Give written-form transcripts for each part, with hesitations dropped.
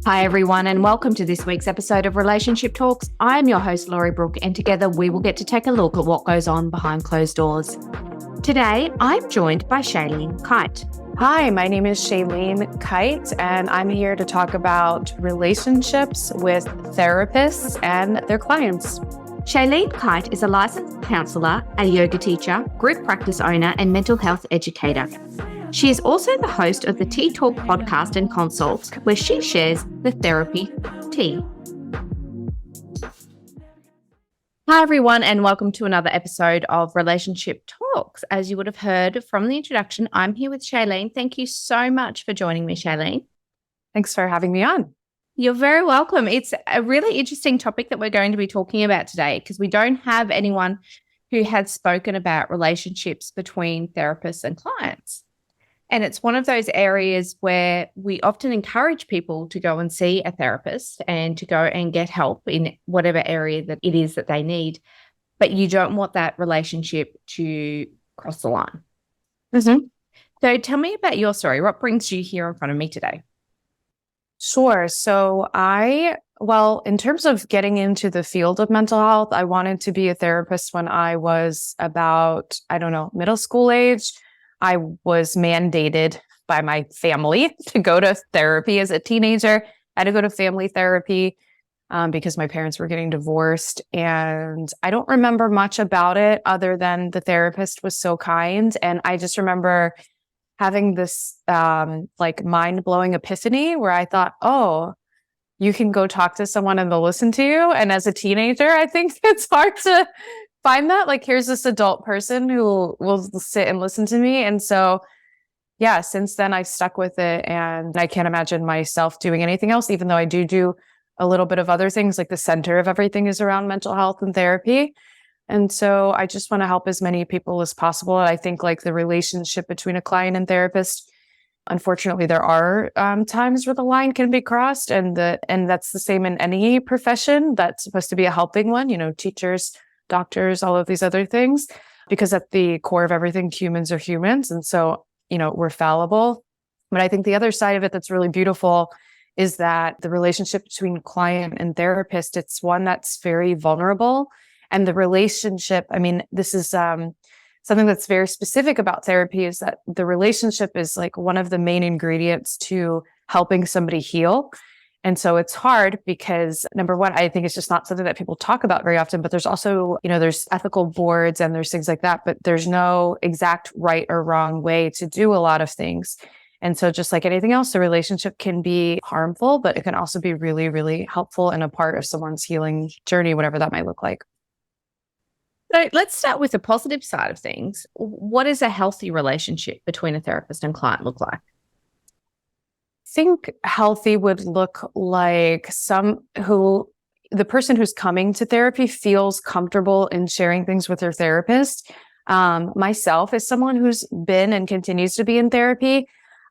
Hi, everyone, and welcome to this week's episode of Relationship Talks. I am your host, Lorrie Brook, and together we will get to take a look at what goes on behind closed doors. Today, I'm joined by Shaelene Kite. Hi, my name is Shaelene Kite, and I'm here to talk about relationships with therapists and their clients. Shaelene Kite is a licensed counsellor, a yoga teacher, group practice owner, and mental health educator. She is also the host of the Tea Talk podcast and consults, where she shares the therapy tea. Hi, everyone, and welcome to another episode of Relationship Talks. As you would have heard from the introduction, I'm here with Shaelene. Thank you so much for joining me, Shaelene. Thanks for having me on. You're very welcome. It's a really interesting topic that we're going to be talking about today because we don't have anyone who has spoken about relationships between therapists and clients. And it's one of those areas where we often encourage people to go and see a therapist and to go and get help in whatever area that it is that they need. But you don't want that relationship to cross the line. Mm-hmm. So tell me about your story. What brings you here in front of me today? Sure. So in terms of getting into the field of mental health, I wanted to be a therapist when I was about, middle school age. I was mandated by my family to go to therapy as a teenager. I had to go to family therapy because my parents were getting divorced. And I don't remember much about it other than the therapist was so kind. And I just remember having this mind-blowing epiphany where I thought, oh, you can go talk to someone and they'll listen to you. And as a teenager, I think it's hard to find that. Like, here's this adult person who will sit and listen to me. And so, yeah, since then I stuck with it, and I can't imagine myself doing anything else, even though I do a little bit of other things. Like, the center of everything is around mental health and therapy. And so I just want to help as many people as possible. And I think like the relationship between a client and therapist, unfortunately, there are times where the line can be crossed, and that's the same in any profession that's supposed to be a helping one, teachers, doctors, all of these other things, because at the core of everything, humans are humans. And so, we're fallible. But I think the other side of it that's really beautiful is that the relationship between client and therapist, it's one that's very vulnerable. And the relationship, this is something that's very specific about therapy, is that the relationship is like one of the main ingredients to helping somebody heal. And so it's hard because, number one, I think it's just not something that people talk about very often, but there's also, there's ethical boards and there's things like that, but there's no exact right or wrong way to do a lot of things. And so just like anything else, the relationship can be harmful, but it can also be really, really helpful and a part of someone's healing journey, whatever that might look like. So let's start with the positive side of things. What does a healthy relationship between a therapist and client look like? I think healthy would look like the person who's coming to therapy feels comfortable in sharing things with their therapist. Myself, as someone who's been and continues to be in therapy,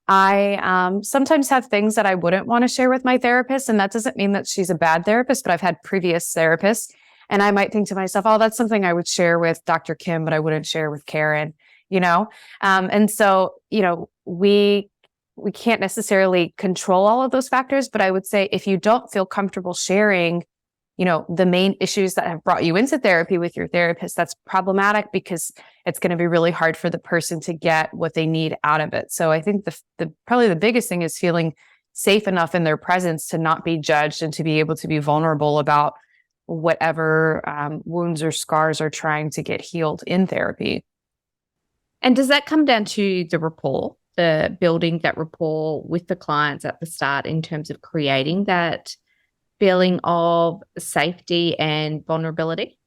I sometimes have things that I wouldn't want to share with my therapist. And that doesn't mean that she's a bad therapist, but I've had previous therapists. And I might think to myself, oh, that's something I would share with Dr. Kim, but I wouldn't share with Karen, And so, we can't necessarily control all of those factors, but I would say if you don't feel comfortable sharing, the main issues that have brought you into therapy with your therapist, that's problematic because it's going to be really hard for the person to get what they need out of it. So I think probably the biggest thing is feeling safe enough in their presence to not be judged and to be able to be vulnerable about whatever wounds or scars are trying to get healed in therapy. And does that come down to the rapport, the building that rapport with the clients at the start in terms of creating that feeling of safety and vulnerability?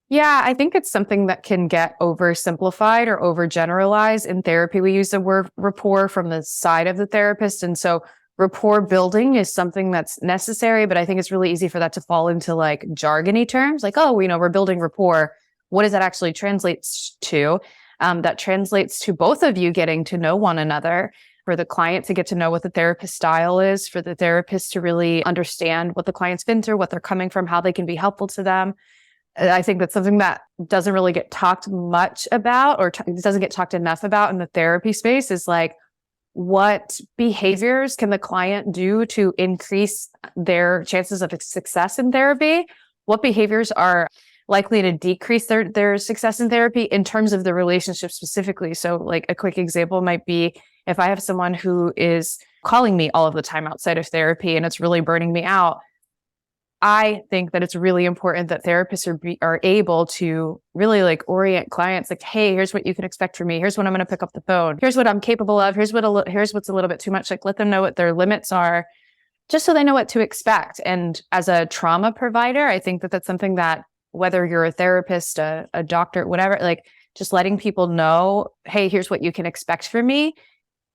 Yeah, I think it's something that can get oversimplified or overgeneralized. In therapy, we use the word rapport from the side of the therapist. And so rapport building is something that's necessary, but I think it's really easy for that to fall into like jargony terms, like, oh, we're building rapport. What does that actually translate to? That translates to both of you getting to know one another, for the client to get to know what the therapist style is, for the therapist to really understand what the client's been through, what they're coming from, how they can be helpful to them. I think that's something that doesn't really get talked much about, or it doesn't get talked enough about in the therapy space, is like, what behaviors can the client do to increase their chances of success in therapy? What behaviors are likely to decrease their success in therapy in terms of the relationship specifically? So like a quick example might be if I have someone who is calling me all of the time outside of therapy and it's really burning me out, I think that it's really important that therapists are able to really like orient clients like, hey, here's what you can expect from me. Here's when I'm going to pick up the phone. Here's what I'm capable of. Here's what's a little bit too much. Like let them know what their limits are just so they know what to expect. And as a trauma provider, I think that that's something that whether you're a therapist, a doctor, whatever, like just letting people know, hey, here's what you can expect from me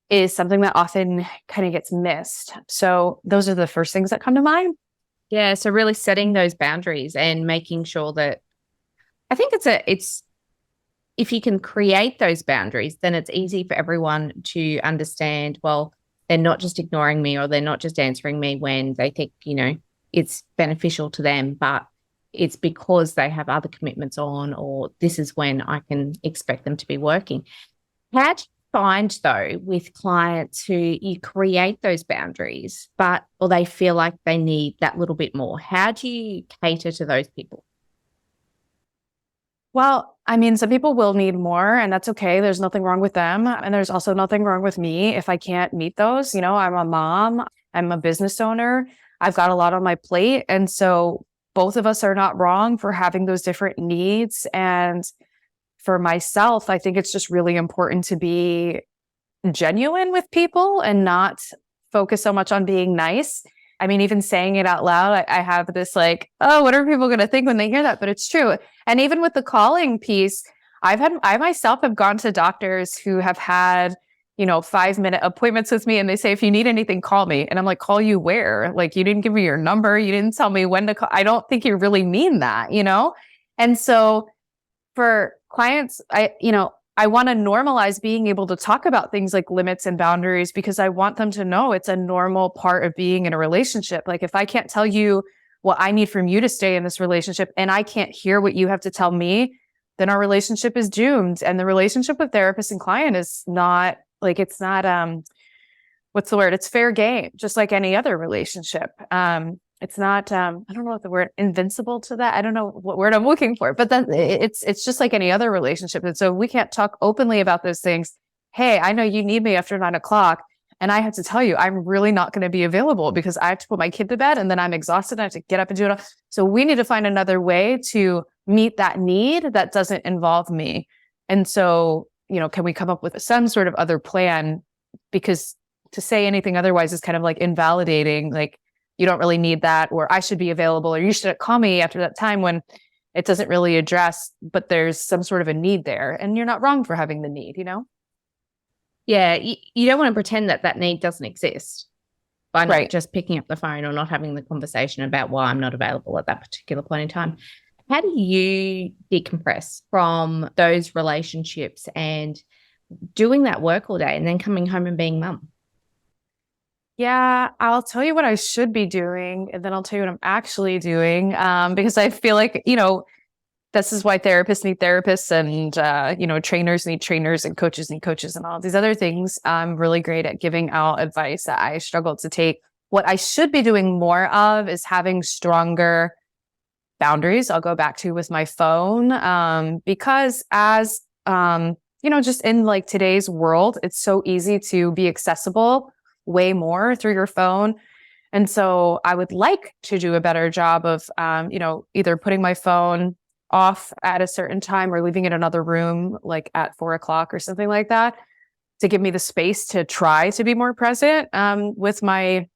is something that often kind of gets missed. So those are the first things that come to mind. Yeah. So really setting those boundaries and making sure that I think it's if you can create those boundaries, then it's easy for everyone to understand, well, they're not just ignoring me or they're not just answering me when they think, it's beneficial to them, but it's because they have other commitments on, or this is when I can expect them to be working. How do you find, though, with clients who you create those boundaries, or they feel like they need that little bit more? How do you cater to those people? Well, I mean, some people will need more, and that's okay. There's nothing wrong with them. And there's also nothing wrong with me if I can't meet those. I'm a mom, I'm a business owner, I've got a lot on my plate. And so both of us are not wrong for having those different needs. And for myself, I think it's just really important to be genuine with people and not focus so much on being nice. I mean, even saying it out loud, I have this like, oh, what are people going to think when they hear that? But it's true. And even with the calling piece, I myself have gone to doctors who have had, 5-minute appointments with me and they say, if you need anything, call me. And I'm like, call you where? Like, you didn't give me your number. You didn't tell me when to call. I don't think you really mean that, And so for clients, I want to normalize being able to talk about things like limits and boundaries because I want them to know it's a normal part of being in a relationship. Like if I can't tell you what I need from you to stay in this relationship and I can't hear what you have to tell me, then our relationship is doomed. And the relationship with therapist and client is not like, it's not, what's the word? It's fair game, just like any other relationship. It's not, I don't know what the word invincible to that. I don't know what word I'm looking for, but then it's just like any other relationship. And so we can't talk openly about those things. Hey, I know you need me after 9:00 and I have to tell you, I'm really not going to be available because I have to put my kid to bed and then I'm exhausted. I have to get up and do it all. So we need to find another way to meet that need that doesn't involve me. And so, can we come up with some sort of other plan? Because to say anything otherwise is kind of like invalidating, like, you don't really need that, or I should be available, or you should call me after that time when it doesn't really address, but there's some sort of a need there. And you're not wrong for having the need, Yeah, you don't want to pretend that need doesn't exist by not Right. just picking up the phone or not having the conversation about why I'm not available at that particular point in time. How do you decompress from those relationships and doing that work all day and then coming home and being mum? Yeah, I'll tell you what I should be doing, and then I'll tell you what I'm actually doing. Because I feel like, this is why therapists need therapists and, trainers need trainers and coaches need coaches and all these other things. I'm really great at giving out advice that I struggle to take. What I should be doing more of is having stronger boundaries. I'll go back to with my phone, because as, just in like today's world, it's so easy to be accessible way more through your phone. And so I would like to do a better job of, either putting my phone off at a certain time or leaving it in another room, like at 4:00 or something like that, to give me the space to try to be more present, with my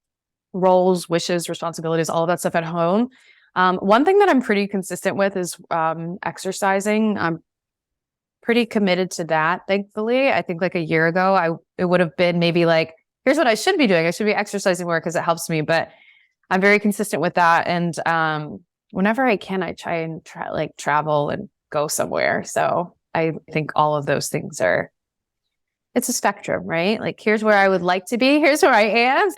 roles, wishes, responsibilities, all of that stuff at home. One thing that I'm pretty consistent with is, exercising. I'm pretty committed to that. Thankfully, I think like a year ago, it would have been maybe like, here's what I should be doing. I should be exercising more because it helps me, but I'm very consistent with that. And whenever I can, I try and travel and go somewhere. So I think all of those things it's a spectrum, right? Like, here's where I would like to be. Here's where I am.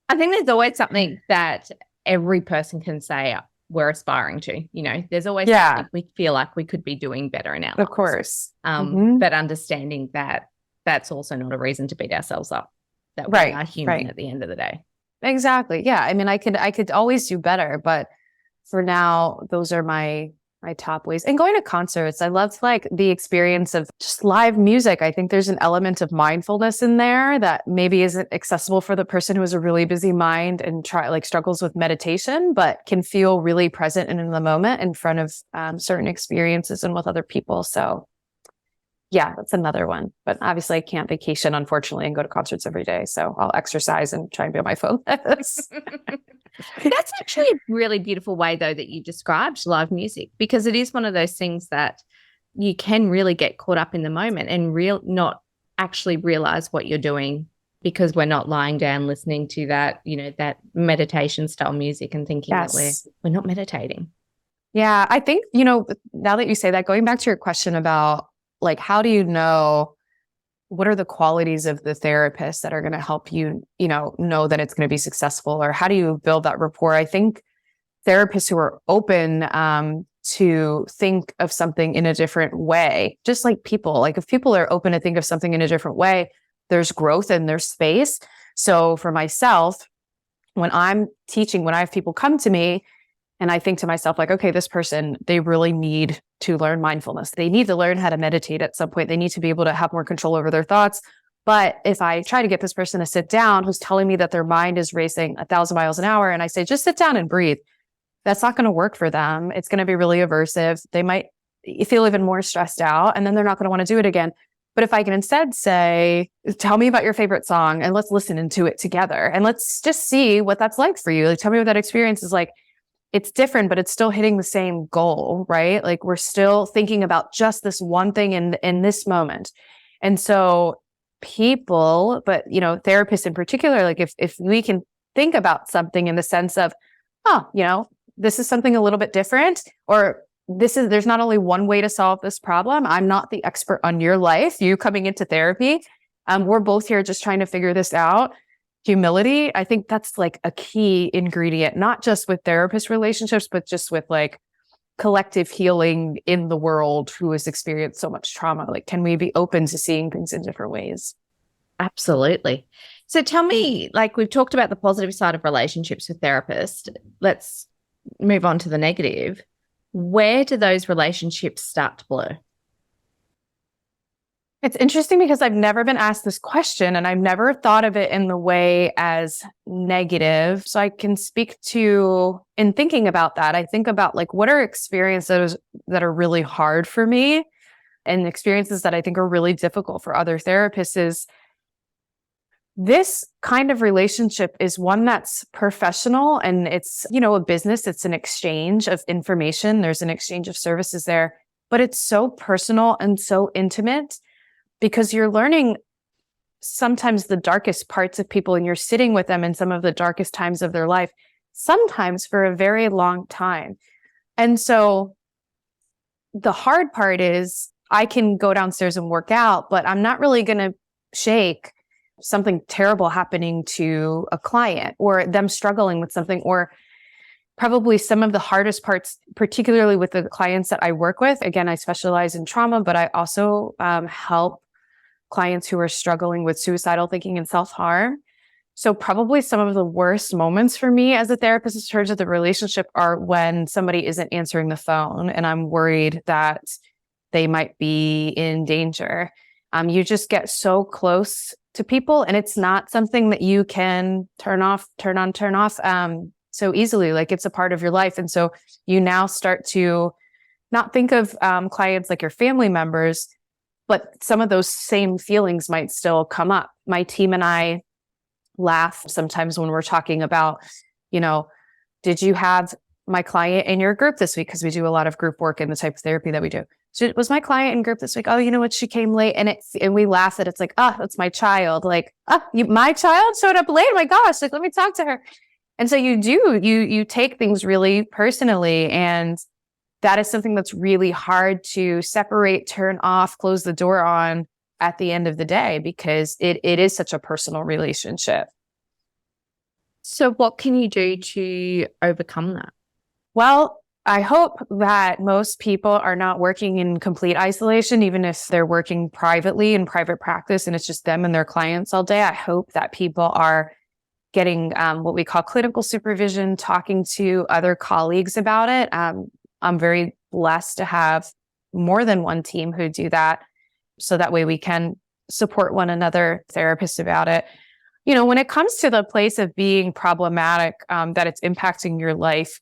I think there's always something that every person can say we're aspiring to. There's always something we feel like we could be doing better in our lives. Of course. But understanding that that's also not a reason to beat ourselves up, that we Right. are human Right. at the end of the day. Exactly. Yeah. I mean, I could always do better, but for now, those are my top ways. And going to concerts, I love like the experience of just live music. I think there's an element of mindfulness in there that maybe isn't accessible for the person who has a really busy mind and struggles with meditation, but can feel really present and in the moment in front of certain experiences and with other people. So yeah, that's another one. But obviously I can't vacation, unfortunately, and go to concerts every day. So I'll exercise and try and be on my phone. That's actually a really beautiful way, though, that you described live music, because it is one of those things that you can really get caught up in the moment and not actually realize what you're doing, because we're not lying down listening to that, that meditation style music and thinking that we're not meditating. Yeah, I think, now that you say that, going back to your question about like, how do you know what are the qualities of the therapist that are going to help you, know that it's going to be successful, or how do you build that rapport? I think therapists who are open to think of something in a different way, just like people, like if people are open to think of something in a different way, there's growth and there's space. So for myself, when I'm teaching, when I have people come to me and I think to myself, like, okay, this person, they really need to learn mindfulness. They need to learn how to meditate at some point. They need to be able to have more control over their thoughts. But if I try to get this person to sit down who's telling me that their mind is racing 1,000 miles an hour, and I say, just sit down and breathe, that's not going to work for them. It's going to be really aversive. They might feel even more stressed out, and then they're not going to want to do it again. But if I can instead say, tell me about your favorite song and let's listen into it together. And let's just see what that's like for you. Like, tell me what that experience is like. It's different, but it's still hitting the same goal, right? Like we're still thinking about just this one thing in this moment. And so people, but therapists in particular, like if we can think about something in the sense of, this is something a little bit different, or there's not only one way to solve this problem. I'm not the expert on your life. You coming into therapy. We're both here just trying to figure this out. Humility, I think that's like a key ingredient, not just with therapist relationships, but just with like collective healing in the world who has experienced so much trauma. Like, can we be open to seeing things in different ways? Absolutely. So tell me, like we've talked about the positive side of relationships with therapists. Let's move on to the negative. Where do those relationships start to blur? It's interesting because I've never been asked this question and I've never thought of it in the way as negative. So I can speak to, in thinking about that, I think about like, what are experiences that are really hard for me and experiences that I think are really difficult for other therapists is this kind of relationship is one that's professional and it's, a business. It's an exchange of information. There's an exchange of services there, but it's so personal and so intimate, because you're learning sometimes the darkest parts of people and you're sitting with them in some of the darkest times of their life, sometimes for a very long time. And so the hard part is I can go downstairs and work out, but I'm not really going to shake something terrible happening to a client or them struggling with something, or probably some of the hardest parts, particularly with the clients that I work with. Again, I specialize in trauma, but I also help clients who are struggling with suicidal thinking and self-harm. So probably some of the worst moments for me as a therapist in terms of the relationship are when somebody isn't answering the phone and I'm worried that they might be in danger. You just get so close to people and it's not something that you can turn off so easily. Like it's a part of your life. And so you now start to not think of clients like your family members, but some of those same feelings might still come up. My team and I laugh sometimes when we're talking about, did you have my client in your group this week? Because we do a lot of group work in the type of therapy that we do. So was my client in group this week? Oh, you know what? She came late, and we laugh at it. It's like, that's my child. Like, my child showed up late. Oh my gosh! Like, let me talk to her. And so you take things really personally, and that is something that's really hard to separate, turn off, close the door on at the end of the day, because it is such a personal relationship. So what can you do to overcome that? Well, I hope that most people are not working in complete isolation, even if they're working privately in private practice and it's just them and their clients all day. I hope that people are getting what we call clinical supervision, talking to other colleagues about it. I'm very blessed to have more than one team who do that. So that way we can support one another, therapists about it. When it comes to the place of being problematic, that it's impacting your life,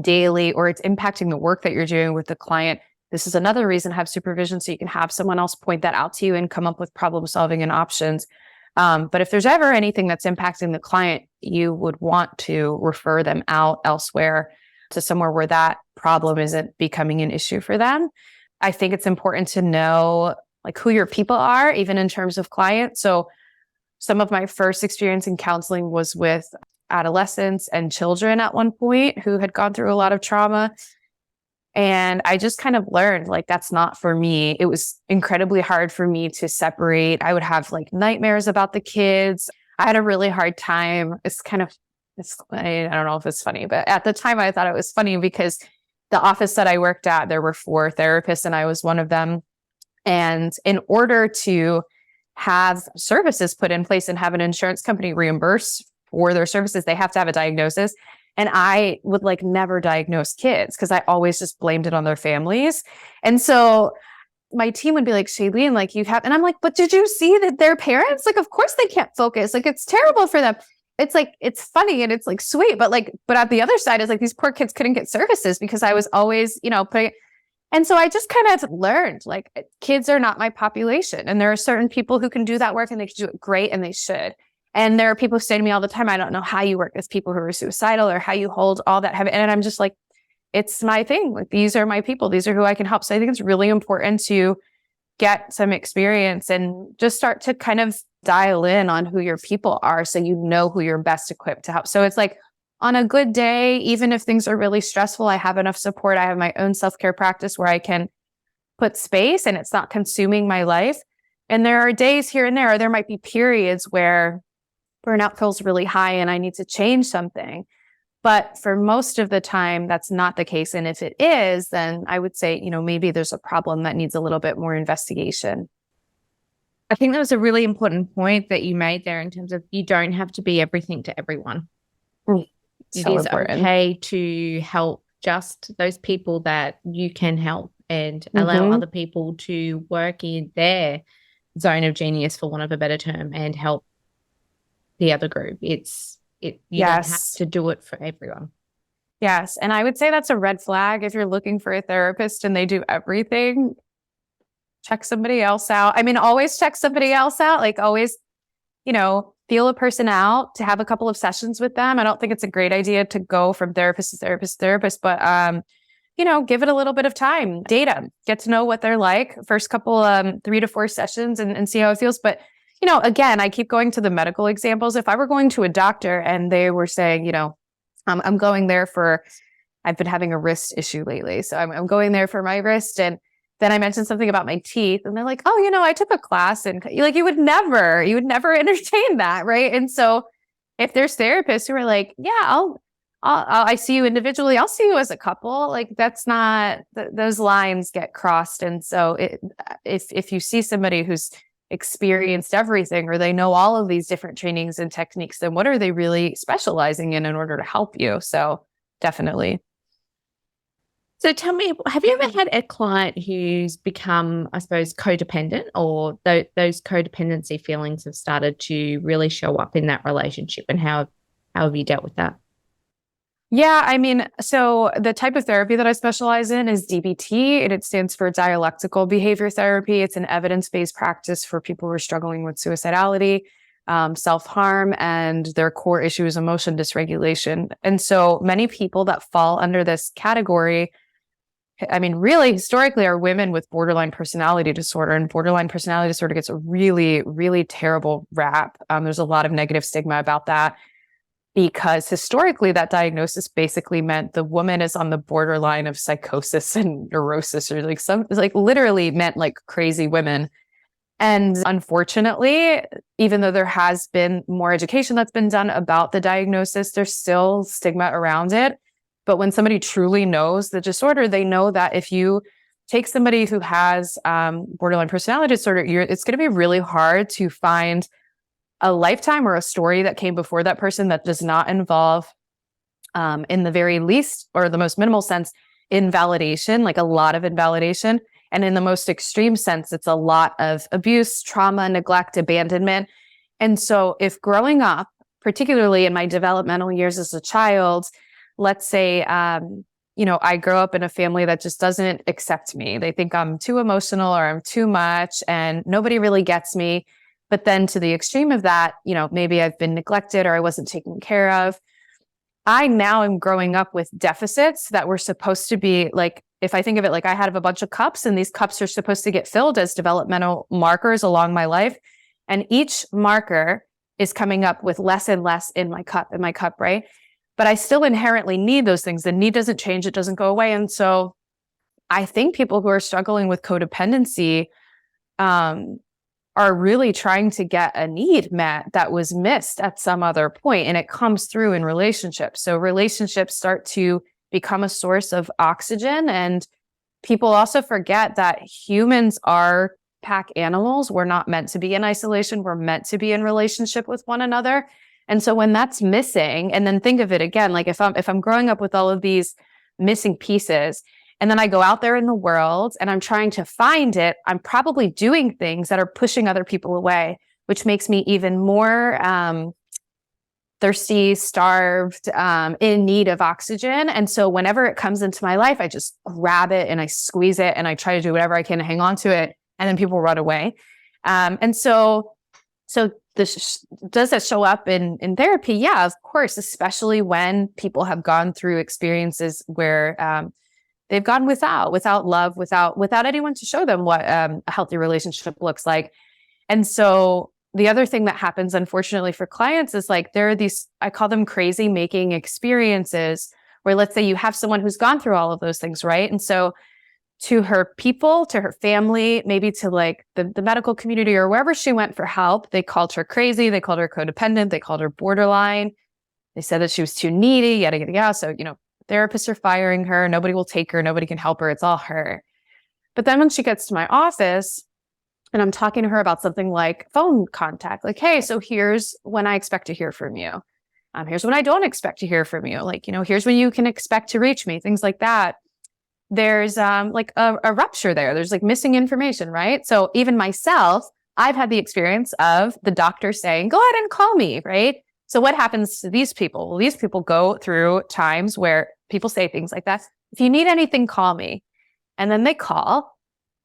daily, or it's impacting the work that you're doing with the client. This is another reason to have supervision, so you can have someone else point that out to you and come up with problem solving and options. But if there's ever anything that's impacting the client, you would want to refer them out elsewhere to somewhere where that problem isn't becoming an issue for them. I think it's important to know like who your people are, even in terms of clients. So some of my first experience in counseling was with adolescents and children at one point who had gone through a lot of trauma. And I just kind of learned like, that's not for me. It was incredibly hard for me to separate. I would have like nightmares about the kids. I had a really hard time. I don't know if it's funny, but at the time I thought it was funny because the office that I worked at, there were 4 therapists and I was one of them. And in order to have services put in place and have an insurance company reimburse for their services, they have to have a diagnosis. And I would like never diagnose kids because I always just blamed it on their families. And so my team would be like, Shaelene, like you have, and I'm like, but did you see that their parents, like, of course they can't focus. Like, it's terrible for them. It's like, it's funny and it's like sweet, but at the other side is like, these poor kids couldn't get services because I was always, putting it. And so I just kind of learned like kids are not my population. And there are certain people who can do that work and they can do it great and they should. And there are people who say to me all the time, I don't know how you work with people who are suicidal or how you hold all that heavy. And I'm just like, it's my thing. Like, these are my people. These are who I can help. So I think it's really important to get some experience and just start to kind of dial in on who your people are so you know who you're best equipped to help. So it's like on a good day, even if things are really stressful, I have enough support. I have my own self-care practice where I can put space and it's not consuming my life. And there are days here and there might be periods where burnout feels really high and I need to change something. But for most of the time, that's not the case. And if it is, then I would say, maybe there's a problem that needs a little bit more investigation. I think that was a really important point that you made there in terms of you don't have to be everything to everyone. It is okay to help just those people that you can help and allow other people to work in their zone of genius, for want of a better term, and help the other group. You don't have to do it for everyone. Yes. And I would say that's a red flag. If you're looking for a therapist and they do everything, check somebody else out. I mean, always check somebody else out. Like always, feel a person out, to have a couple of sessions with them. I don't think it's a great idea to go from therapist to therapist to therapist, but, give it a little bit of time, date them, get to know what they're like. First couple, 3 to 4 sessions and see how it feels. But again, I keep going to the medical examples. If I were going to a doctor and they were saying, I'm going there I've been having a wrist issue lately. So I'm going there for my wrist. And then I mentioned something about my teeth and they're like, oh, I took a class and like, you would never entertain that. Right. And so if there's therapists who are like, yeah, I see you individually, I'll see you as a couple. Like that's not, those lines get crossed. And so if you see somebody who's experienced everything or they know all of these different trainings and techniques, then what are they really specializing in order to help you? So definitely. So tell me, have you ever had a client who's become, I suppose, codependent, or those codependency feelings have started to really show up in that relationship, and how have you dealt with that? Yeah, I mean, so the type of therapy that I specialize in is DBT, and it stands for dialectical behavior therapy. It's an evidence-based practice for people who are struggling with suicidality, self-harm, and their core issue is emotion dysregulation. And so many people that fall under this category, I mean, really historically are women with borderline personality disorder, and borderline personality disorder gets a really, really terrible rap. There's a lot of negative stigma about that, because historically that diagnosis basically meant the woman is on the borderline of psychosis and neurosis, or literally meant like crazy women. And unfortunately, even though there has been more education that's been done about the diagnosis, there's still stigma around it. But when somebody truly knows the disorder, they know that if you take somebody who has borderline personality disorder, it's going to be really hard to find a lifetime or a story that came before that person that does not involve, in the very least or the most minimal sense, invalidation, like a lot of invalidation. And in the most extreme sense, it's a lot of abuse, trauma, neglect, abandonment. And so if growing up, particularly in my developmental years as a child, let's say, I grow up in a family that just doesn't accept me. They think I'm too emotional or I'm too much and nobody really gets me. But then to the extreme of that, maybe I've been neglected or I wasn't taken care of. I now am growing up with deficits that were supposed to be like, if I think of it like I had a bunch of cups and these cups are supposed to get filled as developmental markers along my life. And each marker is coming up with less and less in my cup, right? But I still inherently need those things. The need doesn't change. It doesn't go away. And so I think people who are struggling with codependency, are really trying to get a need met that was missed at some other point, and it comes through in relationships. So relationships start to become a source of oxygen, and people also forget that humans are pack animals. We're not meant to be in isolation. We're meant to be in relationship with one another. And so when that's missing, and then think of it again, like if I'm growing up with all of these missing pieces, and then I go out there in the world and I'm trying to find it, I'm probably doing things that are pushing other people away, which makes me even more thirsty, starved, in need of oxygen. And so whenever it comes into my life, I just grab it and I squeeze it and I try to do whatever I can to hang on to it. And then people run away. And so this does that show up in therapy? Yeah, of course, especially when people have gone through experiences where they've gone without love, without anyone to show them what a healthy relationship looks like. And so the other thing that happens, unfortunately, for clients is like there are these, I call them crazy making experiences, where let's say you have someone who's gone through all of those things, right? And so to her people, to her family, maybe to like the medical community or wherever she went for help, they called her crazy, they called her codependent, they called her borderline. They said that she was too needy, yada, yada, yada. So, therapists are firing her. Nobody will take her. Nobody can help her. It's all her. But then when she gets to my office and I'm talking to her about something like phone contact, like, hey, so here's when I expect to hear from you. Here's when I don't expect to hear from you. Like, here's when you can expect to reach me, things like that. There's like a rupture there. There's like missing information, right? So even myself, I've had the experience of the doctor saying, go ahead and call me, right? So what happens to these people? Well, these people go through times where people say things like that. If you need anything, call me. And then they call.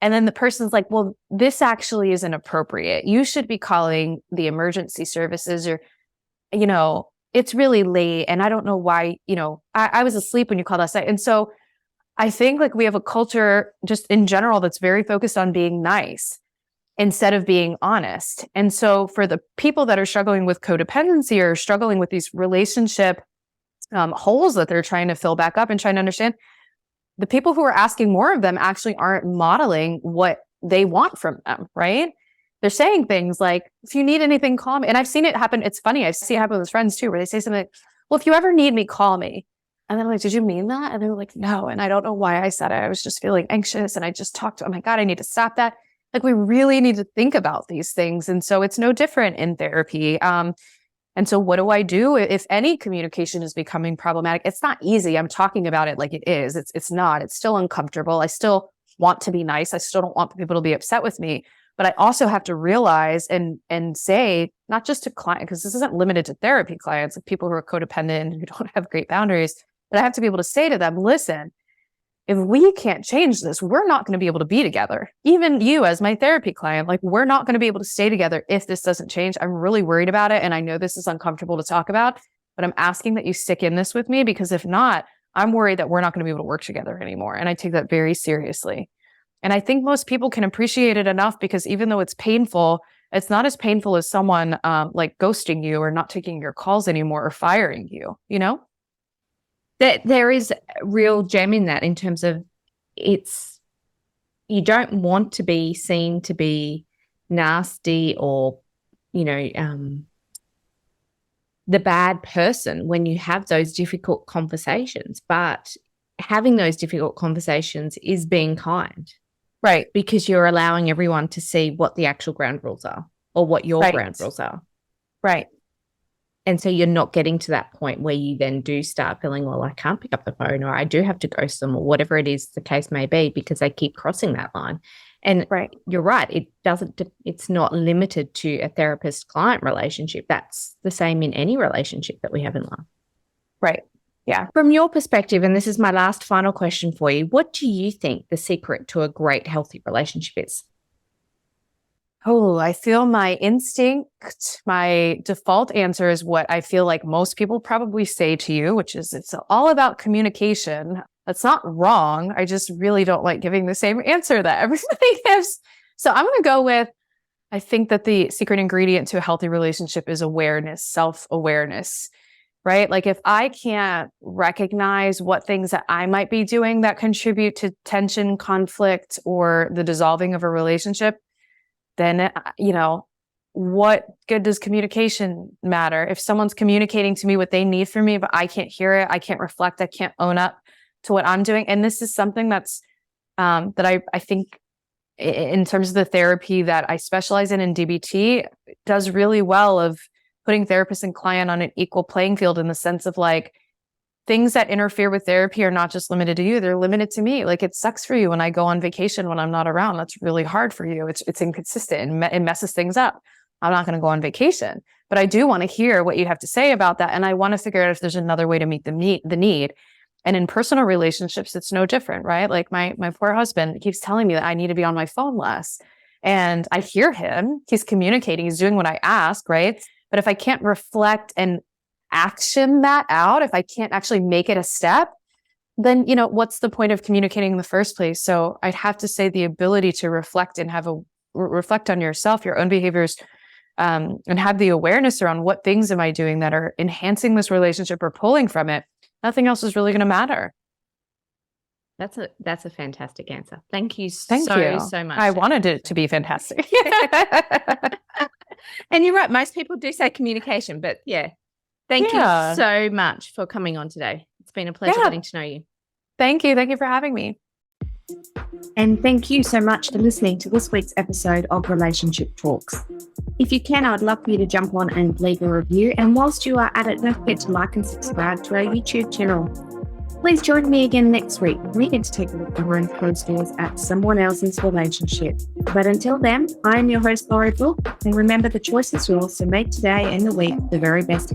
And then the person's like, well, this actually isn't appropriate. You should be calling the emergency services, or, it's really late. And I don't know why, I was asleep when you called us. And so I think like we have a culture just in general that's very focused on being nice instead of being honest. And so for the people that are struggling with codependency or struggling with these relationship holes that they're trying to fill back up and trying to understand, the people who are asking more of them actually aren't modeling what they want from them, right? They're saying things like, if you need anything, call me. And I've seen it happen. It's funny. I see it happen with friends too, where they say something like, well, if you ever need me, call me. And then I'm like, did you mean that? And they're like, no. And I don't know why I said it. I was just feeling anxious. And I just talked to, oh my God, I need to stop that. Like, we really need to think about these things. And so it's no different in therapy. And so what do I do if any communication is becoming problematic? It's not easy. I'm talking about it like it is. It's not. It's still uncomfortable. I still want to be nice. I still don't want people to be upset with me. But I also have to realize and say, not just to clients, because this isn't limited to therapy clients, like people who are codependent and who don't have great boundaries, but I have to be able to say to them, listen, if we can't change this, we're not going to be able to be together. Even you as my therapy client, like, we're not going to be able to stay together if this doesn't change. I'm really worried about it. And I know this is uncomfortable to talk about, but I'm asking that you stick in this with me, because if not, I'm worried that we're not going to be able to work together anymore. And I take that very seriously. And I think most people can appreciate it enough, because even though it's painful, it's not as painful as someone like ghosting you or not taking your calls anymore or firing you, That there is a real gem in that, in terms of you don't want to be seen to be nasty or, the bad person when you have those difficult conversations. But having those difficult conversations is being kind. Right. Because you're allowing everyone to see what the actual ground rules are or what your ground rules are. Right. And so you're not getting to that point where you then do start feeling, well, I can't pick up the phone, or I do have to ghost them, or whatever it is the case may be, because they keep crossing that line. And you're right. It's not limited to a therapist-client relationship. That's the same in any relationship that we have in life. Right. Yeah. From your perspective, and this is my last final question for you, what do you think the secret to a great, healthy relationship is? Oh, I feel my instinct, my default answer is what I feel like most people probably say to you, which is it's all about communication. That's not wrong. I just really don't like giving the same answer that everybody gives. So I'm going to go with, I think that the secret ingredient to a healthy relationship is awareness, self-awareness, right? Like if I can't recognize what things that I might be doing that contribute to tension, conflict, or the dissolving of a relationship, then, what good does communication matter? If someone's communicating to me what they need from me, but I can't hear it, I can't reflect, I can't own up to what I'm doing. And this is something that's, that I think in terms of the therapy that I specialize in DBT does really well of putting therapist and client on an equal playing field in the sense of like, things that interfere with therapy are not just limited to you, they're limited to me. Like it sucks for you when I go on vacation when I'm not around. That's really hard for you. It's inconsistent and it messes things up. I'm not going to go on vacation, but I do want to hear what you have to say about that. And I want to figure out if there's another way to meet the need. And in personal relationships, it's no different, right? Like my poor husband keeps telling me that I need to be on my phone less. And I hear him, he's communicating, he's doing what I ask, right? But if I can't reflect and action that out, if I can't actually make it a step, then, what's the point of communicating in the first place? So I'd have to say the ability to reflect and reflect on yourself, your own behaviors, and have the awareness around what things am I doing that are enhancing this relationship or pulling from it. Nothing else is really going to matter. That's a fantastic answer. Thank you so much. I wanted it to be fantastic. And you're right. Most people do say communication, but yeah. Thank you so much for coming on today. It's been a pleasure getting to know you. Thank you. Thank you for having me. And thank you so much for listening to this week's episode of Relationship Talks. If you can, I'd love for you to jump on and leave a review. And whilst you are at it, don't forget to like and subscribe to our YouTube channel. Please join me again next week. We get to take a look behind closed doors at someone else's relationship. But until then, I am your host, Lorrie, Brook. And remember, the choice is yours, so make today and the week the very best.